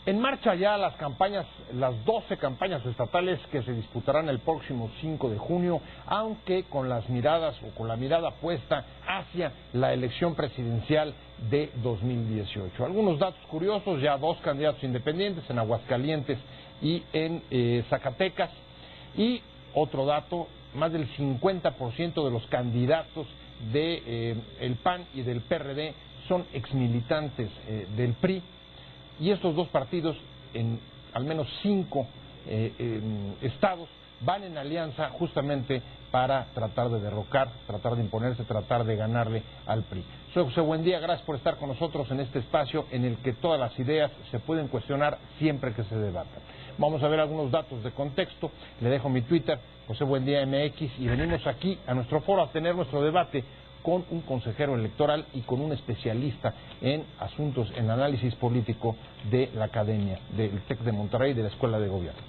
En marcha ya las 12 campañas estatales que se disputarán el próximo 5 de junio, aunque con las miradas o con la mirada puesta hacia la elección presidencial de 2018. Algunos datos curiosos: ya 2 candidatos independientes en Aguascalientes y en Zacatecas, y otro dato: más del 50% de los candidatos de el PAN y del PRD son exmilitantes del PRI. Y estos dos partidos, en al menos 5 estados, van en alianza justamente para tratar de derrocar, tratar de imponerse, tratar de ganarle al PRI. Soy José Buendía, gracias por estar con nosotros en este espacio en el que todas las ideas se pueden cuestionar siempre que se debatan. Vamos a ver algunos datos de contexto. Le dejo mi Twitter, José Buendía MX, y venimos aquí a nuestro foro a tener nuestro debate con un consejero electoral y con un especialista en asuntos, en análisis político de la Academia, del TEC de Monterrey y de la Escuela de Gobierno.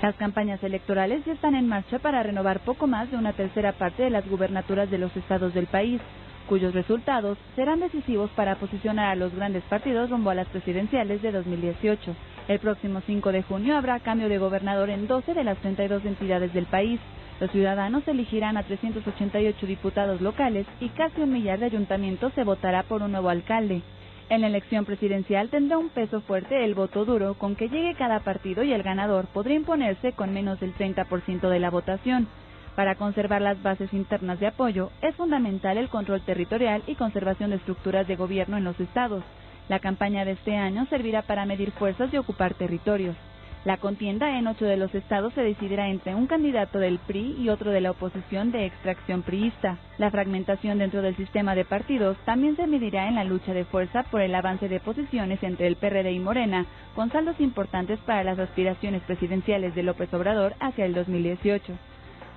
Las campañas electorales ya están en marcha para renovar poco más de una tercera parte de las gubernaturas de los estados del país, cuyos resultados serán decisivos para posicionar a los grandes partidos rumbo a las presidenciales de 2018. El próximo 5 de junio habrá cambio de gobernador en 12 de las 32 entidades del país. Los ciudadanos elegirán a 388 diputados locales y casi 1 millar de ayuntamientos se votará por un nuevo alcalde. En la elección presidencial tendrá un peso fuerte el voto duro, con que llegue cada partido, y el ganador podría imponerse con menos del 30% de la votación. Para conservar las bases internas de apoyo, es fundamental el control territorial y conservación de estructuras de gobierno en los estados. La campaña de este año servirá para medir fuerzas y ocupar territorios. La contienda en 8 de los estados se decidirá entre un candidato del PRI y otro de la oposición de extracción priista. La fragmentación dentro del sistema de partidos también se medirá en la lucha de fuerza por el avance de posiciones entre el PRD y Morena, con saldos importantes para las aspiraciones presidenciales de López Obrador hacia el 2018.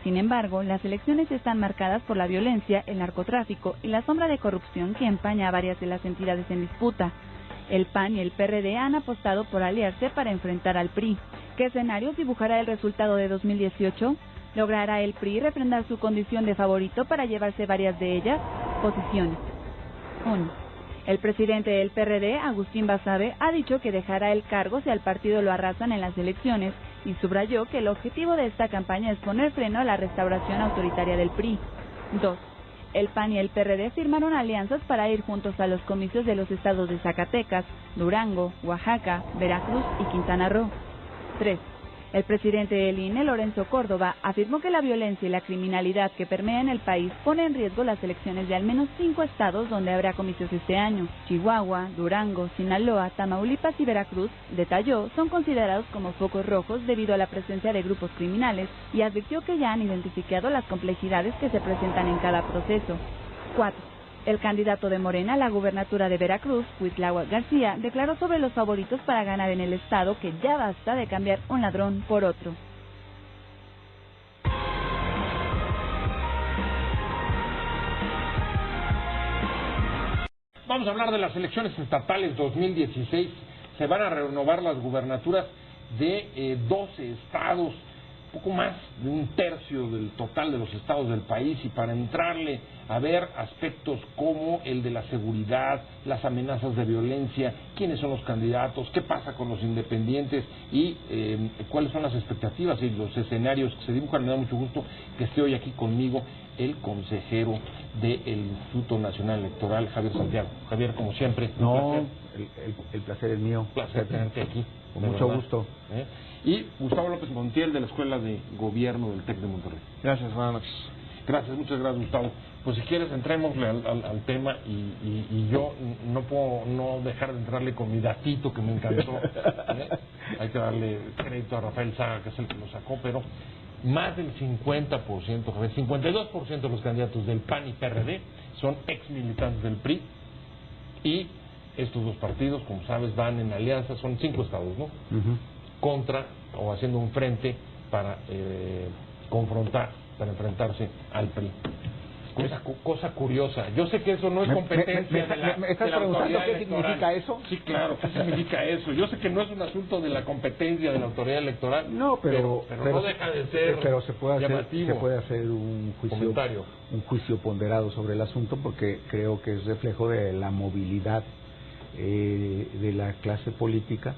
Sin embargo, las elecciones están marcadas por la violencia, el narcotráfico y la sombra de corrupción que empaña a varias de las entidades en disputa. El PAN y el PRD han apostado por aliarse para enfrentar al PRI. ¿Qué escenarios dibujará el resultado de 2018? ¿Logrará el PRI refrendar su condición de favorito para llevarse varias de ellas? Posiciones. 1. El presidente del PRD, Agustín Basabe, ha dicho que dejará el cargo si al partido lo arrasan en las elecciones, y subrayó que el objetivo de esta campaña es poner freno a la restauración autoritaria del PRI. 2. El PAN y el PRD firmaron alianzas para ir juntos a los comicios de los estados de Zacatecas, Durango, Oaxaca, Veracruz y Quintana Roo. 3. El presidente del INE, Lorenzo Córdoba, afirmó que la violencia y la criminalidad que permea en el país pone en riesgo las elecciones de al menos 5 estados donde habrá comicios este año. Chihuahua, Durango, Sinaloa, Tamaulipas y Veracruz, detalló, son considerados como focos rojos debido a la presencia de grupos criminales, y advirtió que ya han identificado las complejidades que se presentan en cada proceso. 4. El candidato de Morena a la gubernatura de Veracruz, Cuitláhuac García, declaró sobre los favoritos para ganar en el estado que ya basta de cambiar un ladrón por otro. Vamos a hablar de las elecciones estatales 2016. Se van a renovar las gubernaturas de 12 estados, poco más de un tercio del total de los estados del país, y para entrarle a ver aspectos como el de la seguridad, las amenazas de violencia, quiénes son los candidatos, qué pasa con los independientes y cuáles son las expectativas y los escenarios que se dibujan. Me da mucho gusto que esté hoy aquí conmigo el consejero del Instituto Nacional Electoral, Javier Santiago. Javier, como siempre, un placer. El placer es mío. Placer tenerte aquí. Con mucho gusto. Y Gustavo López Montiel, de la Escuela de Gobierno del TEC de Monterrey. Gracias, buenas noches. Gracias, muchas gracias, Gustavo. Pues si quieres, entrémosle al tema, y yo no puedo no dejar de entrarle con mi datito que me encantó. Hay que darle crédito a Rafael Saga, que es el que lo sacó, pero más del 50%, el 52% de los candidatos del PAN y PRD son ex militantes del PRI, y estos dos partidos, como sabes, van en alianza, son 5 estados, ¿no? Contra o haciendo un frente para confrontar, para enfrentarse al PRI. Cosa curiosa. Yo sé que eso no es competencia de la ¿Me estás preguntando qué significa eso? Sí, claro, ¿qué significa eso? Yo sé que no es un asunto de la competencia de la autoridad electoral. No, pero no deja de ser pero se puede llamativo. hacer un juicio ponderado sobre el asunto, porque creo que es reflejo de la movilidad de la clase política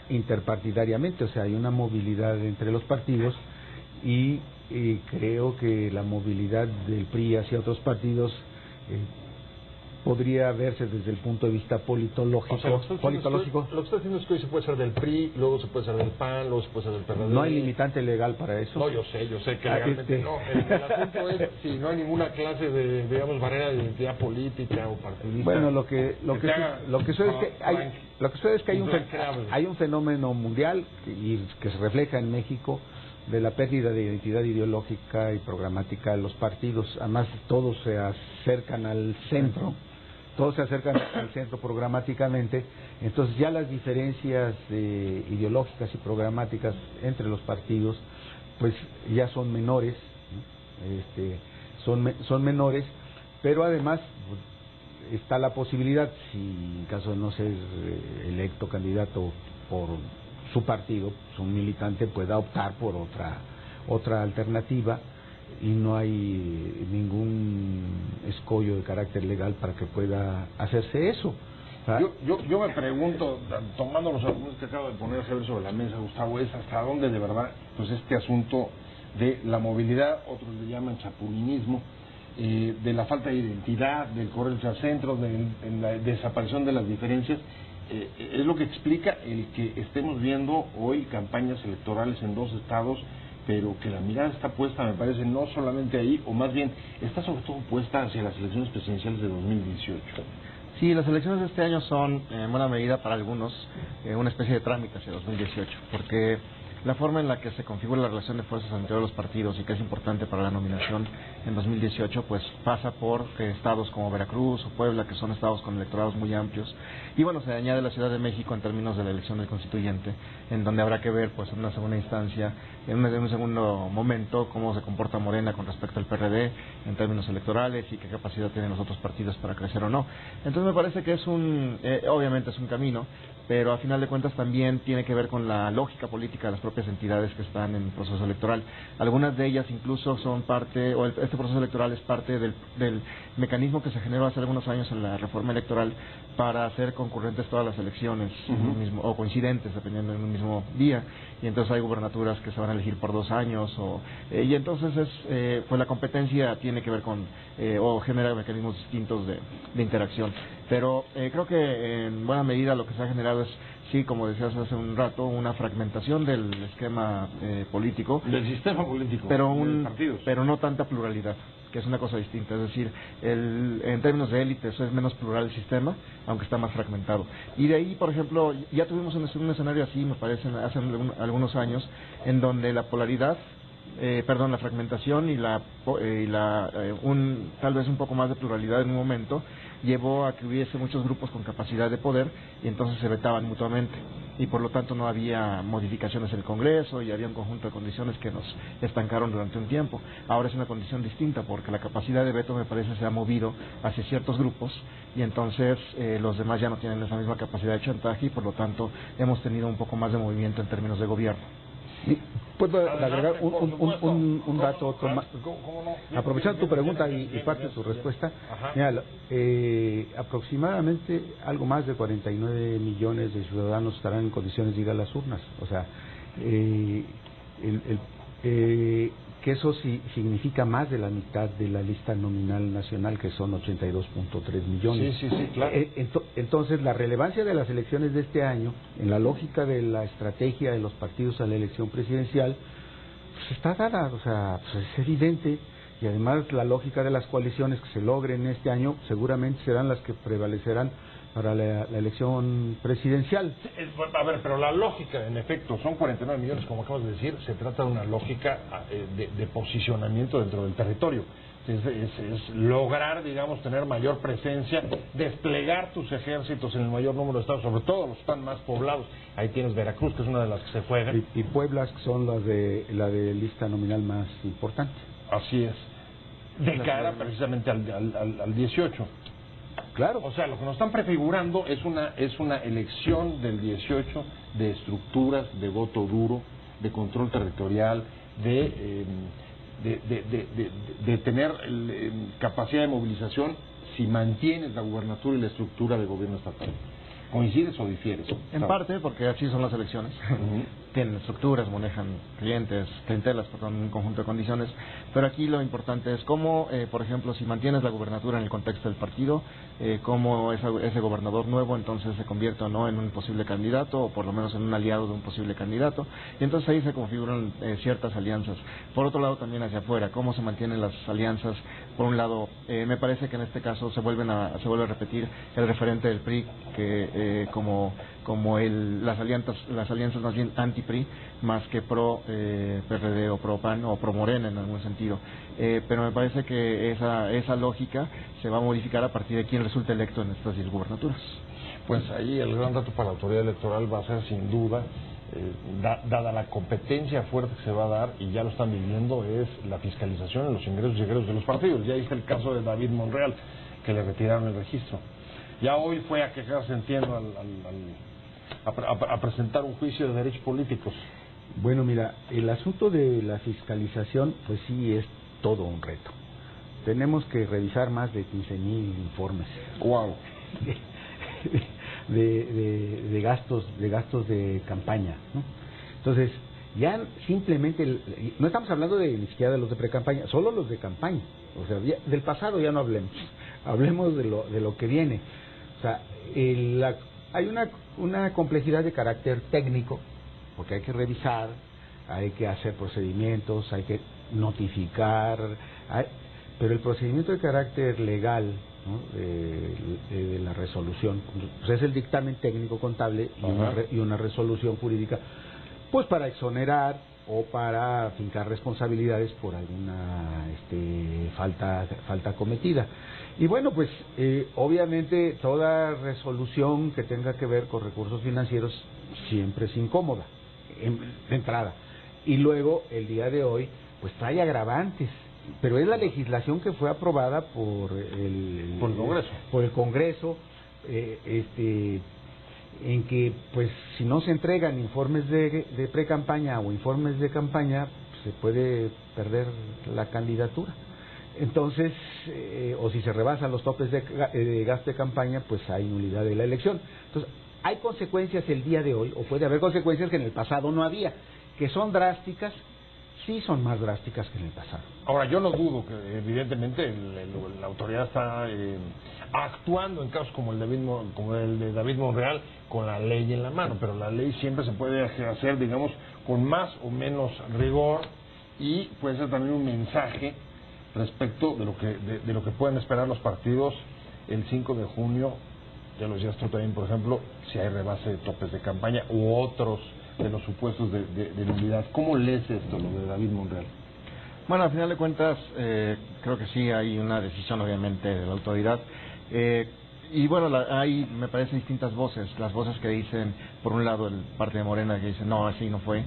interpartidariamente, o sea, hay una movilidad entre los partidos y creo que la movilidad del PRI hacia otros partidos podría verse desde el punto de vista politológico. O sea, lo que está diciendo es que hoy se puede ser del PRI, luego se puede ser del PAN, luego se puede ser del PRD. No hay limitante legal para eso. No, yo sé que legalmente no. El asunto es si no hay ninguna clase de, digamos, barrera de identidad política o partidista. Bueno, lo que sucede es que hay un fenómeno mundial que se refleja en México de la pérdida de identidad ideológica y programática de los partidos. Además, todos se acercan al centro. Programáticamente, entonces ya las diferencias ideológicas y programáticas entre los partidos pues ya son menores, ¿no? Son menores, pero además está la posibilidad, si en caso de no ser electo candidato por su partido, pues un militante pueda optar por otra alternativa, y no hay ningún escollo de carácter legal para que pueda hacerse eso. Yo me pregunto, tomando los argumentos que acabo de poner a ver sobre la mesa, Gustavo, es hasta dónde de verdad pues este asunto de la movilidad, otros le llaman chapulinismo, de la falta de identidad, del correrse al centro, de la desaparición de las diferencias, es lo que explica el que estemos viendo hoy campañas electorales en 2 estados, pero que la mirada está puesta, me parece, no solamente ahí, o más bien, está sobre todo puesta hacia las elecciones presidenciales de 2018. Sí, las elecciones de este año son, en buena medida para algunos, una especie de trámite hacia 2018, porque la forma en la que se configura la relación de fuerzas entre los partidos y que es importante para la nominación en 2018, pues pasa por estados como Veracruz o Puebla, que son estados con electorados muy amplios, y bueno, se añade la Ciudad de México en términos de la elección del constituyente, en donde habrá que ver pues en una segunda instancia, en un segundo momento, cómo se comporta Morena con respecto al PRD en términos electorales y qué capacidad tienen los otros partidos para crecer o no. Entonces me parece que es obviamente es un camino, pero a final de cuentas también tiene que ver con la lógica política de las propias entidades que están en el proceso electoral. Algunas de ellas incluso son parte, o este proceso electoral es parte del mecanismo que se generó hace algunos años en la reforma electoral para hacer concurrentes todas las elecciones en un mismo, o coincidentes, dependiendo en un mismo día, y entonces hay gubernaturas que se van a elegir por 2 años, y entonces pues la competencia tiene que ver con, o genera mecanismos distintos de interacción. Pero creo que en buena medida lo que se ha generado es, sí, como decías hace un rato, una fragmentación del esquema político. Del sistema político, pero no tanta pluralidad, que es una cosa distinta. Es decir, en términos de élites es menos plural el sistema, aunque está más fragmentado. Y de ahí, por ejemplo, ya tuvimos un escenario así, me parece, hace algunos años, en donde la polaridad, la fragmentación y tal vez un poco más de pluralidad en un momento llevó a que hubiese muchos grupos con capacidad de poder y entonces se vetaban mutuamente y por lo tanto no había modificaciones en el Congreso y había un conjunto de condiciones que nos estancaron durante un tiempo. Ahora es una condición distinta porque la capacidad de veto me parece se ha movido hacia ciertos grupos y entonces los demás ya no tienen esa misma capacidad de chantaje y por lo tanto hemos tenido un poco más de movimiento en términos de gobierno. ¿Puedo agregar un dato, Tomás? Aprovechando tu pregunta y parte de tu respuesta, mira, aproximadamente algo más de 49 millones de ciudadanos estarán en condiciones de ir a las urnas. O sea, que eso sí significa más de la mitad de la lista nominal nacional, que son 82.3 millones. Sí, claro. Entonces, la relevancia de las elecciones de este año, en la lógica de la estrategia de los partidos a la elección presidencial, pues está dada, o sea, pues es evidente, y además la lógica de las coaliciones que se logren este año seguramente serán las que prevalecerán para la elección presidencial. A ver, pero la lógica, en efecto, son 49 millones, como acabas de decir, se trata de una lógica de posicionamiento dentro del territorio. Es lograr, digamos, tener mayor presencia, desplegar tus ejércitos en el mayor número de estados, sobre todo los que están más poblados. Ahí tienes Veracruz, que es una de las que se juegan. Y Puebla, que son la de lista nominal más importante. Así es. De cara precisamente al 18. Claro. O sea, lo que nos están prefigurando es una elección del 18 de estructuras, de voto duro, de control territorial, de tener capacidad de movilización si mantienes la gubernatura y la estructura de gobierno estatal. ¿Coincides o difieres? En parte, porque así son las elecciones. Tienen estructuras, manejan clientelas, un conjunto de condiciones. Pero aquí lo importante es cómo, por ejemplo, si mantienes la gubernatura en el contexto del partido, cómo ese gobernador nuevo entonces se convierte o no en un posible candidato, o por lo menos en un aliado de un posible candidato. Y entonces ahí se configuran ciertas alianzas. Por otro lado, también hacia afuera, cómo se mantienen las alianzas. Por un lado, me parece que en este caso se vuelve a repetir el referente del PRI, que las alianzas más bien anti-PRI, más que pro PRD o pro PAN o pro Morena en algún sentido. Pero me parece que esa lógica se va a modificar a partir de quién resulte electo en estas 10 gubernaturas. Pues ahí el gran reto para la autoridad electoral va a ser sin duda, dada la competencia fuerte que se va a dar, y ya lo están viviendo, es la fiscalización de los ingresos y egresos de los partidos. Ya está el caso de David Monreal, que le retiraron el registro. Ya hoy fue a quejarse, entiendo, a presentar un juicio de derechos políticos. Bueno, mira, el asunto de la fiscalización, pues sí es todo un reto. Tenemos que revisar más de 15,000 informes. ¡Wow! de gastos de campaña, ¿no? Entonces, ya simplemente, no estamos hablando ni siquiera de los de pre-campaña, solo los de campaña. O sea, del pasado ya no hablemos de lo que viene. O sea, hay una complejidad de carácter técnico, porque hay que revisar, hay que hacer procedimientos, hay que notificar, pero el procedimiento de carácter legal, ¿no?, de la resolución, pues es el dictamen técnico contable y una resolución jurídica, pues para exonerar o para fincar responsabilidades por alguna falta cometida. Y bueno, pues obviamente toda resolución que tenga que ver con recursos financieros siempre es incómoda de entrada. Y luego, el día de hoy, pues trae agravantes, pero es la legislación que fue aprobada por el Congreso. Por el Congreso, en que, pues, si no se entregan informes de pre-campaña o informes de campaña, se puede perder la candidatura. Entonces, o si se rebasan los topes de gasto de campaña, pues hay nulidad de la elección. Entonces, hay consecuencias el día de hoy, o puede haber consecuencias que en el pasado no había, que son drásticas. Sí son más drásticas que en el pasado. Ahora, yo no dudo que evidentemente la autoridad está actuando en casos como el de David Monreal con la ley en la mano, pero la ley siempre se puede hacer, digamos, con más o menos rigor, y puede ser también un mensaje respecto de lo que pueden esperar los partidos el 5 de junio. Ya lo decías tú también, por ejemplo, si hay rebase de topes de campaña u otros de los supuestos de nulidad. ¿Cómo lees esto, lo de David Monreal? Bueno, al final de cuentas, creo que sí hay una decisión, obviamente, de la autoridad. Y bueno, hay, me parecen, distintas voces. Las voces que dicen, por un lado, el parte de Morena que dice, no, así no fue,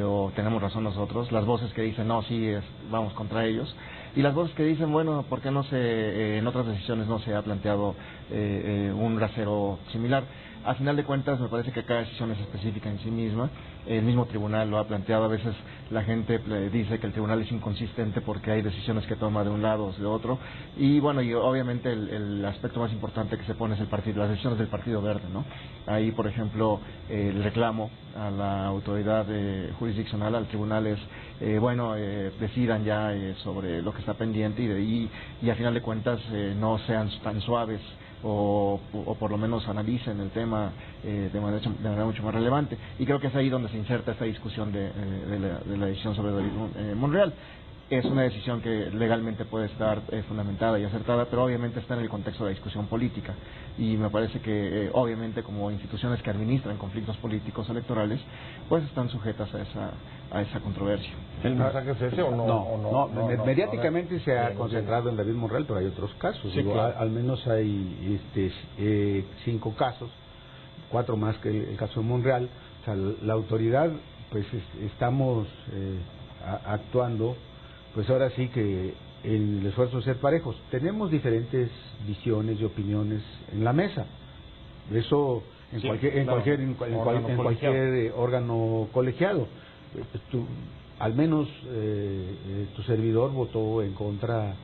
o tenemos razón nosotros. Las voces que dicen, no, sí, vamos contra ellos. Y las voces que dicen, bueno, ¿por qué en otras decisiones no se ha planteado un rasero similar? A final de cuentas, me parece que cada decisión es específica en sí misma. El mismo tribunal lo ha planteado. A veces la gente dice que el tribunal es inconsistente porque hay decisiones que toma de un lado o de otro. Y bueno, y obviamente el aspecto más importante que se pone es las decisiones del Partido Verde, ¿no? Ahí, por ejemplo, el reclamo a la autoridad jurisdiccional, al tribunal, es decidan ya sobre lo que está pendiente, y a final de cuentas no sean tan suaves, o por lo menos analicen el tema de manera mucho más relevante. Y creo que es ahí donde se inserta esta discusión de la decisión sobre David Monreal. Es una decisión que legalmente puede estar fundamentada y acertada, pero obviamente está en el contexto de la discusión política, y me parece que obviamente, como instituciones que administran conflictos políticos electorales, pues están sujetas a esa controversia. ¿El mensaje es ese o no? No, mediáticamente se ha concentrado en David Monreal, pero hay otros casos. Sí, claro. Al menos hay 5 casos, 4 más que el caso de Monreal. O sea, la autoridad, pues estamos actuando, pues ahora sí que el esfuerzo es ser parejos. Tenemos diferentes visiones y opiniones en la mesa. Eso en cualquier órgano colegiado. Al menos tu servidor votó en contra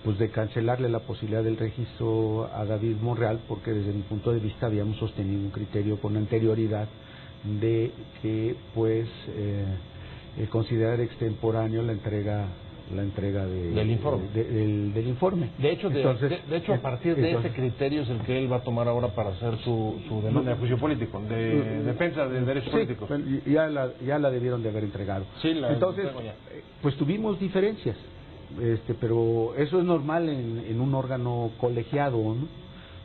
pues de cancelarle la posibilidad del registro a David Monreal, porque desde mi punto de vista habíamos sostenido un criterio con anterioridad de que pues considerar extemporáneo la entrega del informe. Del informe. De hecho, a partir de ese criterio es el que él va a tomar ahora para hacer su demanda de juicio político, de defensa de derechos políticos. Ya la debieron de haber entregado. Sí, entonces, pues tuvimos diferencias, pero eso es normal en un órgano colegiado, ¿no?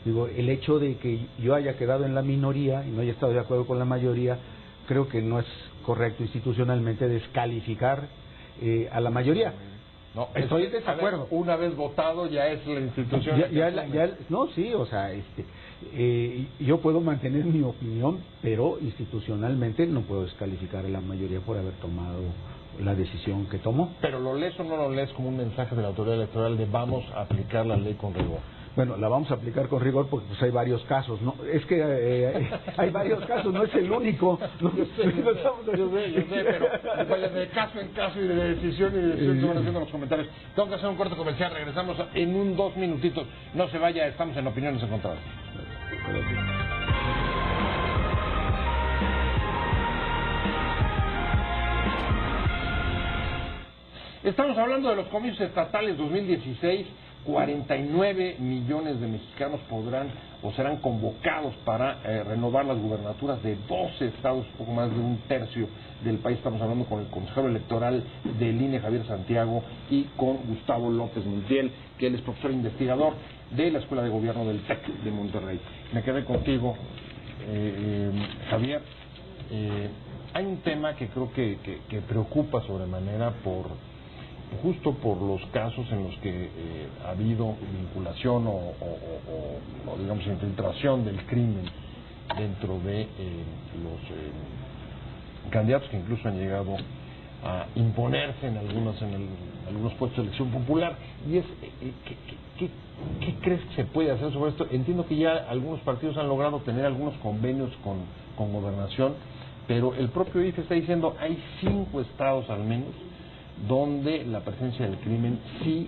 Digo, el hecho de que yo haya quedado en la minoría y no haya estado de acuerdo con la mayoría, creo que no es correcto institucionalmente descalificar a la mayoría. No, estoy en desacuerdo. Una vez votado ya es la institución. No, sí, o sea, yo puedo mantener mi opinión, pero institucionalmente no puedo descalificar a la mayoría por haber tomado la decisión que tomó. Pero ¿lo lees o no lo lees como un mensaje de la autoridad electoral de vamos a aplicar la ley con rigor? Bueno, la vamos a aplicar con rigor porque pues hay varios casos, ¿no? Es que hay varios casos, no es el único. Yo sé, pero vaya de caso en caso y de decisión se van haciendo los comentarios. Tengo que hacer un corte comercial, regresamos en 2 minutitos. No se vaya, estamos en Opiniones Encontradas. Estamos hablando de los comicios estatales 2016. 49 millones de mexicanos podrán o serán convocados para renovar las gubernaturas de 12 estados, poco más de un tercio del país. Estamos hablando con el consejero electoral del INE, Javier Santiago, y con Gustavo López Montiel, que él es profesor investigador de la Escuela de Gobierno del TEC de Monterrey. Me quedé contigo, Javier. Hay un tema que creo que preocupa sobremanera justo por los casos en los que ha habido vinculación o digamos infiltración del crimen dentro de los candidatos que incluso han llegado a imponerse en algunos puestos de elección popular. Y es ¿qué crees que se puede hacer sobre esto? Entiendo que ya algunos partidos han logrado tener algunos convenios con Gobernación, pero el propio IFE está diciendo hay 5 estados al menos donde la presencia del crimen sí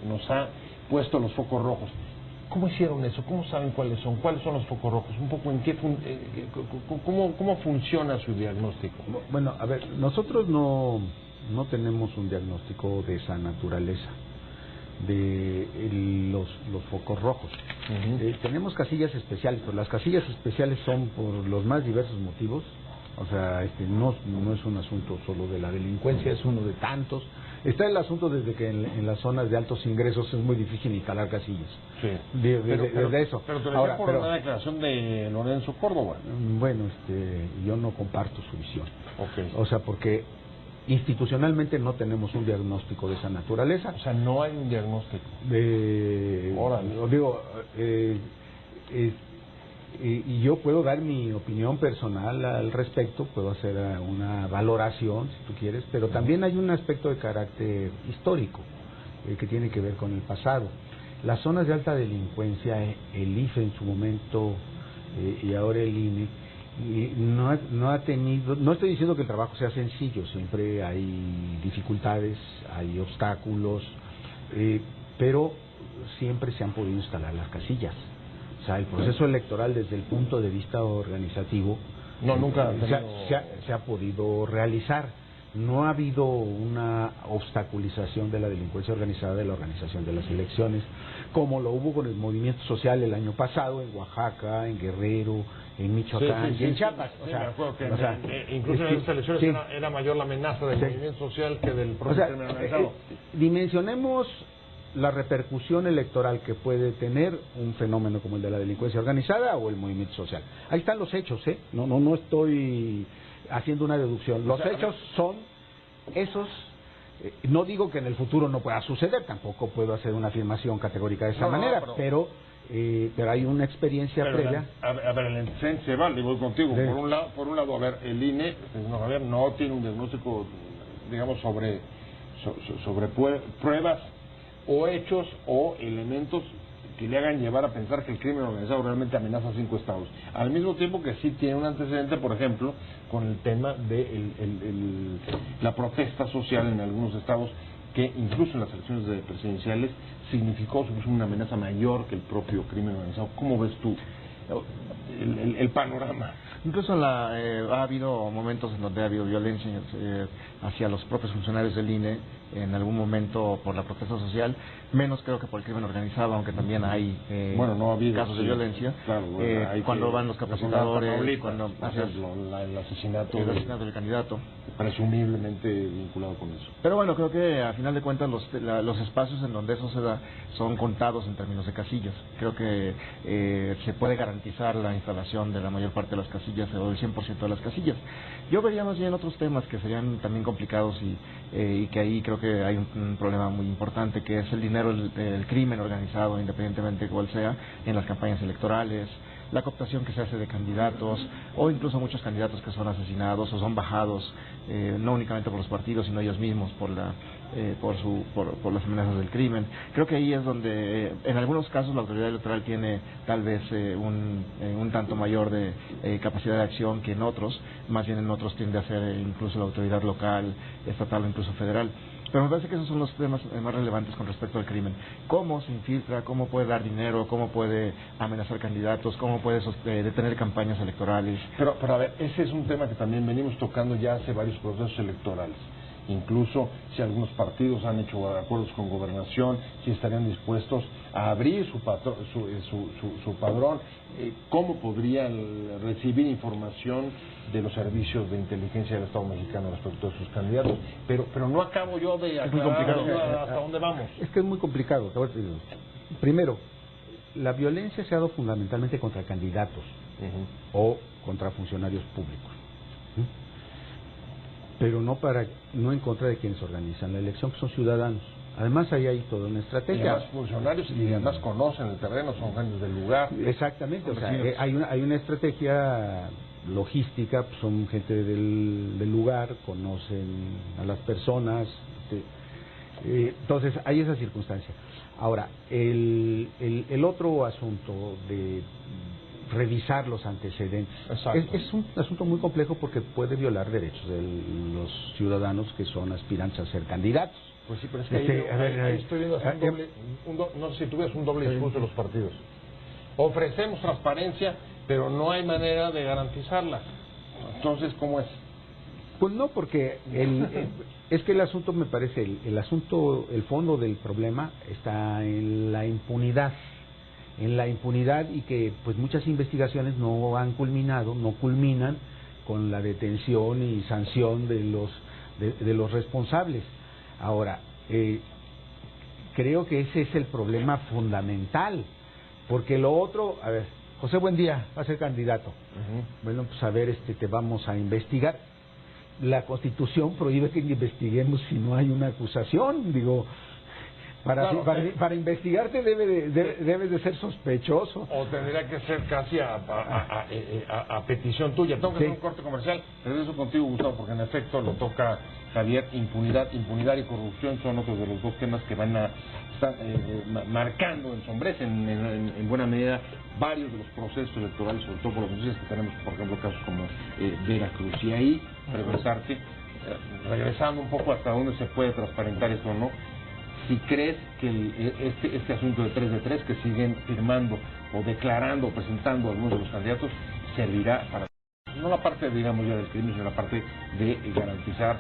nos ha puesto los focos rojos. ¿Cómo hicieron eso? ¿Cómo saben cuáles son? ¿Cuáles son los focos rojos? Un poco en qué cómo funciona su diagnóstico. Bueno, a ver, nosotros no tenemos un diagnóstico de esa naturaleza de los focos rojos. Tenemos casillas especiales, pero las casillas especiales son por los más diversos motivos. O sea, no es un asunto solo de la delincuencia, es uno de tantos. Está el asunto desde que en las zonas de altos ingresos es muy difícil instalar casillas. Sí. Desde eso. Pero te decía por una declaración de Lorenzo Córdoba. Bueno, yo no comparto su visión. Okay. O sea, porque institucionalmente no tenemos un diagnóstico de esa naturaleza. O sea, no hay un diagnóstico. Y yo puedo dar mi opinión personal al respecto, puedo hacer una valoración, si tú quieres, pero también hay un aspecto de carácter histórico que tiene que ver con el pasado. Las zonas de alta delincuencia, el IFE en su momento y ahora el INE, no ha tenido, no estoy diciendo que el trabajo sea sencillo, siempre hay dificultades, hay obstáculos, pero siempre se han podido instalar las casillas. O sea, el proceso electoral desde el punto de vista organizativo nunca se ha podido realizar. No ha habido una obstaculización de la delincuencia organizada de la organización de las elecciones, como lo hubo con el movimiento social el año pasado en Oaxaca, en Guerrero, en Michoacán y en Chiapas. Me acuerdo que incluso en esas elecciones era mayor la amenaza del movimiento social que del propio crimen organizado. Dimensionemos la repercusión electoral que puede tener un fenómeno como el de la delincuencia organizada o el movimiento social. Ahí están los hechos, no estoy haciendo una deducción. Los hechos son esos. No digo que en el futuro no pueda suceder, tampoco puedo hacer una afirmación categórica de esa manera, pero hay una experiencia previa. A ver, el antecedente se vale, voy contigo. Por un lado, a ver, el INE, no tiene un diagnóstico, digamos, sobre pruebas o hechos o elementos que le hagan llevar a pensar que el crimen organizado realmente amenaza a 5 estados. Al mismo tiempo que sí tiene un antecedente, por ejemplo, con el tema de la protesta social en algunos estados que incluso en las elecciones presidenciales significó una amenaza mayor que el propio crimen organizado. ¿Cómo ves tú el panorama? Incluso ha habido momentos en donde ha habido violencia hacia los propios funcionarios del INE, en algún momento por la protesta social, menos creo que por el crimen organizado, aunque también hay no ha habido casos de violencia. Claro, cuando van los capacitadores, cuando el asesinato del candidato. Presumiblemente vinculado con eso. Pero bueno, creo que a final de cuentas los espacios en donde eso se da son contados en términos de casillas. Creo que se puede garantizar la instalación de la mayor parte de las casillas o del 100% de las casillas. Yo vería más bien otros temas que serían también complicados y que ahí creo que hay un problema muy importante, que es el dinero, el crimen organizado, independientemente de cuál sea, en las campañas electorales, la cooptación que se hace de candidatos, o incluso muchos candidatos que son asesinados o son bajados, no únicamente por los partidos, sino ellos mismos por las amenazas del crimen. Creo que ahí es donde, en algunos casos, la autoridad electoral tiene tal vez un tanto mayor de capacidad de acción que en otros, más bien en otros tiende a ser incluso la autoridad local, estatal o incluso federal. Pero me parece que esos son los temas más relevantes con respecto al crimen. ¿Cómo se infiltra? ¿Cómo puede dar dinero? ¿Cómo puede amenazar candidatos? ¿Cómo puede detener campañas electorales? Pero a ver, ese es un tema que también venimos tocando ya hace varios procesos electorales. Incluso si algunos partidos han hecho acuerdos con Gobernación, si estarían dispuestos a abrir su padrón, ¿cómo podrían recibir información de los servicios de inteligencia del Estado mexicano respecto a sus candidatos? Pero no acabo yo de aclarar hasta dónde vamos. Es que es muy complicado. Primero, la violencia se ha dado fundamentalmente contra candidatos o contra funcionarios públicos. Pero no en contra de quienes organizan la elección, que son ciudadanos. Además, ahí hay toda una estrategia. Y además funcionarios y además conocen el terreno, son gentes del lugar. Exactamente, o sea, hay una estrategia logística, pues son gente del lugar, conocen a las personas. Entonces, hay esa circunstancia. Ahora, el otro asunto de revisar los antecedentes es un asunto muy complejo porque puede violar derechos de los ciudadanos que son aspirantes a ser candidatos. Pues sí, pero es que ahí estoy viendo no sé si tú ves un doble discurso de los partidos. Ofrecemos transparencia, pero no hay manera de garantizarla. Entonces, ¿cómo es? Pues no, porque es que el asunto, me parece, el fondo del problema está en la impunidad. Y que pues muchas investigaciones no culminan con la detención y sanción de los responsables. Ahora, creo que ese es el problema fundamental, porque lo otro, a ver, José Buendía va a ser candidato. Bueno, pues a ver, te vamos a investigar. La Constitución prohíbe que investiguemos si no hay una acusación, digo. Para investigarte debes de ser sospechoso. O tendría que ser casi a petición tuya. Tengo que hacer un corte comercial. Regreso contigo, Gustavo, porque en efecto lo toca Javier. Impunidad y corrupción son otros de los dos temas que van a estar marcando, ensombrecen en buena medida varios de los procesos electorales, sobre todo por las noticias que tenemos, por ejemplo, casos como Veracruz. Y ahí, regresando un poco hasta dónde se puede transparentar esto o no, si crees que este asunto de 3 de 3 que siguen firmando o declarando o presentando algunos de los candidatos servirá para, no la parte, digamos, ya del crimen, sino la parte de garantizar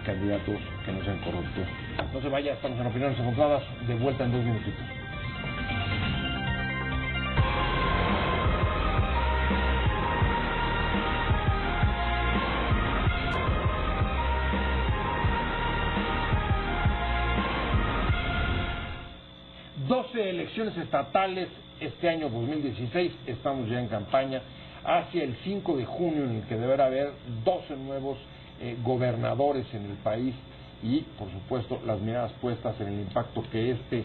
candidatos que no sean corruptos. No se vaya, estamos en Opiniones Encontradas, de vuelta en 2 minutitos. Elecciones estatales este año 2016, estamos ya en campaña hacia el 5 de junio en el que deberá haber 12 nuevos gobernadores en el país y por supuesto las miradas puestas en el impacto que este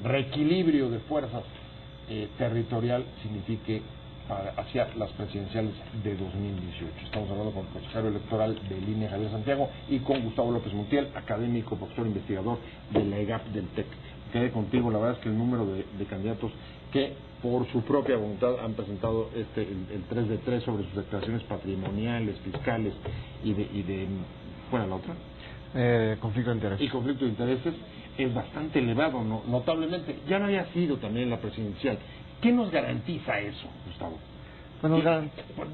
reequilibrio de fuerzas territorial signifique hacia las presidenciales de 2018. Estamos hablando con el consejero electoral del INE, Javier Santiago, y con Gustavo López Montiel, académico, profesor investigador de la EGAP del TEC. Quedé contigo, la verdad es que el número de candidatos que por su propia voluntad han presentado el 3 de 3 sobre sus declaraciones patrimoniales, fiscales y de ¿cuál es la otra? Conflicto de intereses. Y conflicto de intereses es bastante elevado, notablemente. Ya no había sido también la presidencial. ¿Qué nos garantiza eso, Gustavo?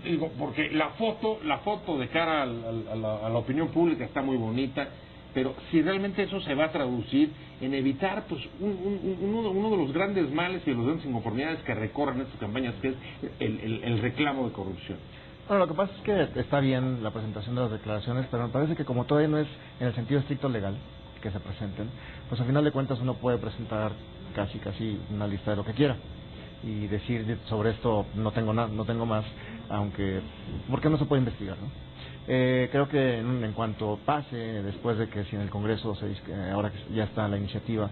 Digo, porque la foto de cara a la opinión pública está muy bonita, pero si realmente eso se va a traducir en evitar pues uno de los grandes males y de las grandes inconformidades que recorren estas campañas, que es el reclamo de corrupción. Bueno, lo que pasa es que está bien la presentación de las declaraciones, pero me parece que como todavía no es en el sentido estricto legal que se presenten, pues al final de cuentas uno puede presentar casi una lista de lo que quiera y decir sobre esto no tengo más, aunque porque no se puede investigar, ¿no? Creo que en cuanto pase, después de que si en el Congreso ahora que ya está la iniciativa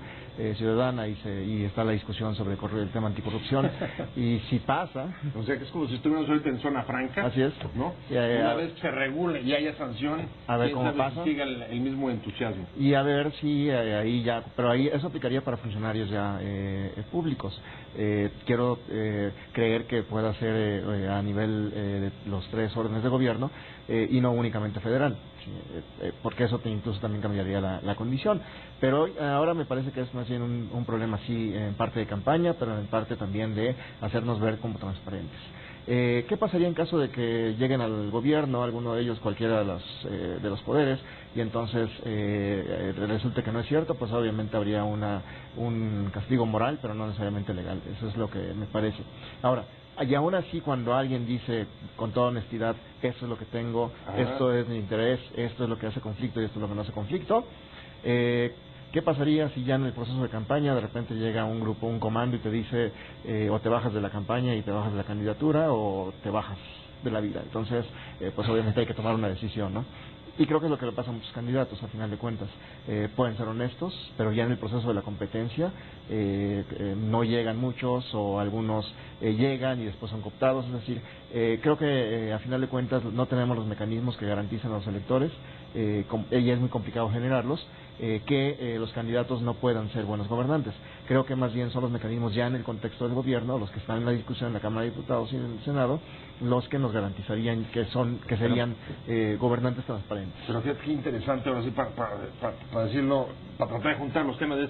ciudadana y está la discusión sobre el tema anticorrupción, y si pasa... O sea que es como si estuviéramos ahorita en zona franca. Así es. ¿No? Una vez se regule y haya sanción, a ver cómo pasa. Si siga el mismo entusiasmo. Y a ver si ahí ya... Pero ahí eso aplicaría para funcionarios ya públicos. Quiero creer que pueda ser a nivel de los 3 órdenes de gobierno y no únicamente federal, porque eso incluso también cambiaría la condición. Pero ahora me parece que es más bien un problema sí en parte de campaña, pero en parte también de hacernos ver como transparentes. ¿Qué pasaría en caso de que lleguen al gobierno, alguno de ellos, cualquiera de los poderes, y entonces resulte que no es cierto? Pues obviamente habría un castigo moral, pero no necesariamente legal. Eso es lo que me parece. Ahora, y aún así, cuando alguien dice con toda honestidad, esto es lo que tengo, esto es mi interés, esto es lo que hace conflicto y esto es lo que no hace conflicto, ¿qué pasaría si ya en el proceso de campaña de repente llega un grupo, un comando y te dice o te bajas de la campaña y te bajas de la candidatura o te bajas de la vida? Entonces, pues obviamente hay que tomar una decisión, ¿no? Y creo que es lo que le pasa a muchos candidatos, a final de cuentas. Pueden ser honestos, pero ya en el proceso de la competencia no llegan muchos o algunos llegan y después son cooptados. Es decir, creo que a final de cuentas no tenemos los mecanismos que garanticen a los electores, y es muy complicado generarlos, que los candidatos no puedan ser buenos gobernantes. Creo que más bien son los mecanismos ya en el contexto del gobierno, los que están en la discusión en la Cámara de Diputados y en el Senado, los que nos garantizarían que serían gobernantes transparentes. Pero fíjate qué interesante ahora sí para decirlo, para tratar de juntar los temas de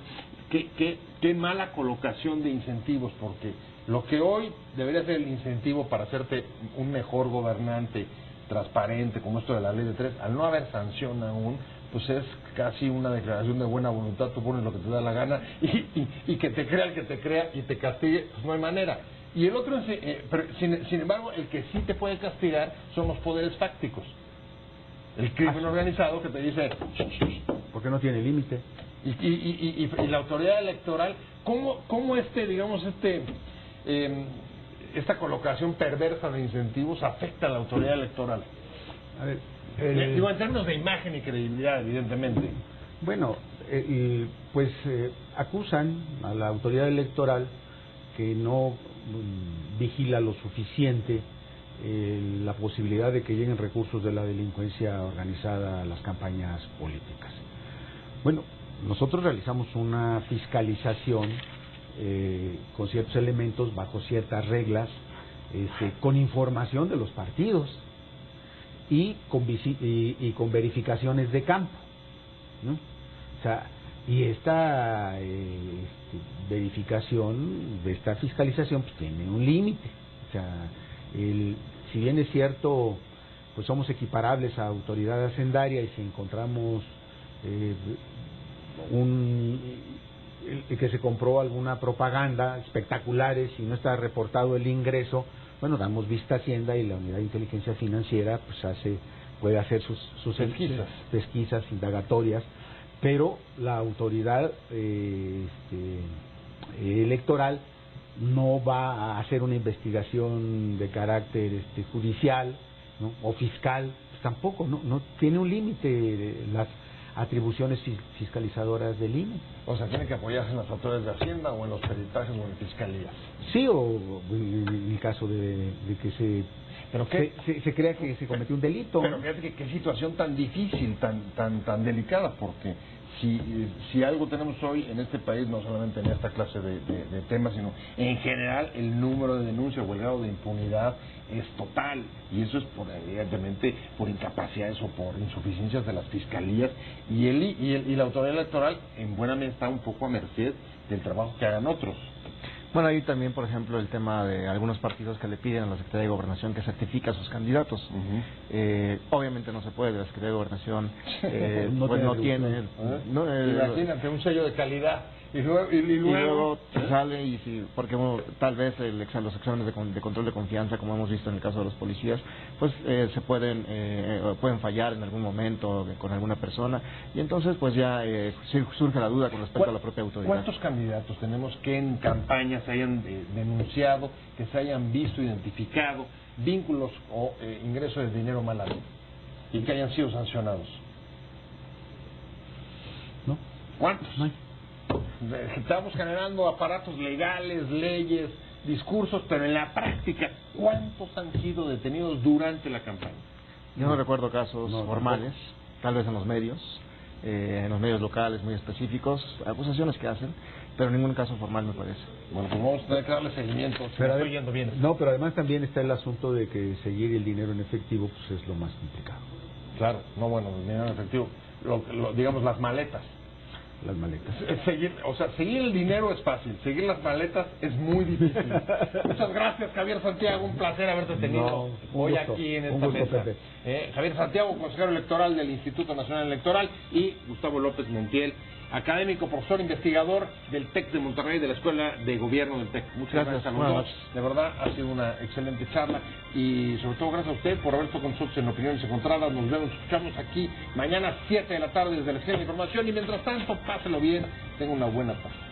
qué mala colocación de incentivos, porque lo que hoy debería ser el incentivo para hacerte un mejor gobernante transparente, como esto de la ley de 3, al no haber sanción aún, pues es casi una declaración de buena voluntad. Tú pones lo que te da la gana y que te crea el que te crea y te castigue, pues no hay manera. Y el otro, pero sin embargo, el que sí te puede castigar son los poderes fácticos. El crimen organizado que te dice... Porque no tiene límite. Y la autoridad electoral, ¿cómo esta colocación perversa de incentivos afecta a la autoridad electoral? A ver, digo, en términos de imagen y credibilidad, evidentemente. Bueno, acusan a la autoridad electoral que no vigila lo suficiente la posibilidad de que lleguen recursos de la delincuencia organizada a las campañas políticas. Bueno, nosotros realizamos una fiscalización con ciertos elementos, bajo ciertas reglas, con información de los partidos y con verificaciones de campo, ¿no? O sea, y esta verificación de esta fiscalización pues tiene un límite. O sea, si bien es cierto, pues somos equiparables a autoridad hacendaria, y si encontramos que se compró alguna propaganda espectaculares y no está reportado el ingreso, bueno, damos vista a Hacienda y la Unidad de Inteligencia Financiera pues puede hacer sus pesquisas indagatorias, pero la autoridad electoral no va a hacer una investigación de carácter judicial, ¿no? O fiscal, pues tampoco, no tiene un límite las atribuciones fiscalizadoras del INE. O sea, tiene que apoyarse en las autoridades de Hacienda o en los peritajes o en fiscalías. Sí, o en el caso de que se crea que se cometió un delito. Pero fíjate qué situación tan difícil, tan delicada, porque si algo tenemos hoy en este país, no solamente en esta clase de temas, sino en general, el número de denuncias o el grado de impunidad es total, y eso es evidentemente por incapacidades o por insuficiencias de las fiscalías, y la autoridad electoral en buena medida está un poco a merced del trabajo que hagan otros. Bueno, ahí también, por ejemplo, el tema de algunos partidos que le piden a la Secretaría de Gobernación que certifique a sus candidatos. Obviamente no se puede, la Secretaría de Gobernación no tiene... Imagínate, un sello de calidad. Y luego sale porque tal vez los exámenes de control de confianza, como hemos visto en el caso de los policías, pues se pueden fallar en algún momento con alguna persona, y entonces pues ya surge la duda con respecto a la propia autoridad. ¿Cuántos candidatos tenemos que en campaña se hayan denunciado, que se hayan visto, identificado vínculos o ingresos de dinero mal habido y que hayan sido sancionados? ¿No? ¿Cuántos? No hay. Estamos generando aparatos legales, leyes, discursos, pero en la práctica, ¿cuántos han sido detenidos durante la campaña? Yo no recuerdo casos formales, tal vez en los medios locales muy específicos, acusaciones que hacen, pero ningún caso formal me parece. Bueno, pues vamos a tener que darle seguimiento. Pero estoy yendo bien. No, pero además también está el asunto de que seguir el dinero en efectivo pues es lo más complicado. Claro, no, bueno, el dinero en efectivo, digamos las maletas. Las maletas. Seguir el dinero es fácil, seguir las maletas es muy difícil. Muchas gracias, Javier Santiago, un placer haberte tenido hoy aquí en esta mesa. Javier Santiago, consejero electoral del Instituto Nacional Electoral, y Gustavo López Montiel, académico, profesor investigador del TEC de Monterrey, de la Escuela de Gobierno del TEC. Muchas gracias a los dos. De verdad, ha sido una excelente charla, y sobre todo gracias a usted por haber estado con nosotros en Opiniones Encontradas. Nos vemos, escuchamos aquí mañana a 7 de la tarde desde la Esquina de Información, y mientras tanto, páselo bien, tenga una buena tarde.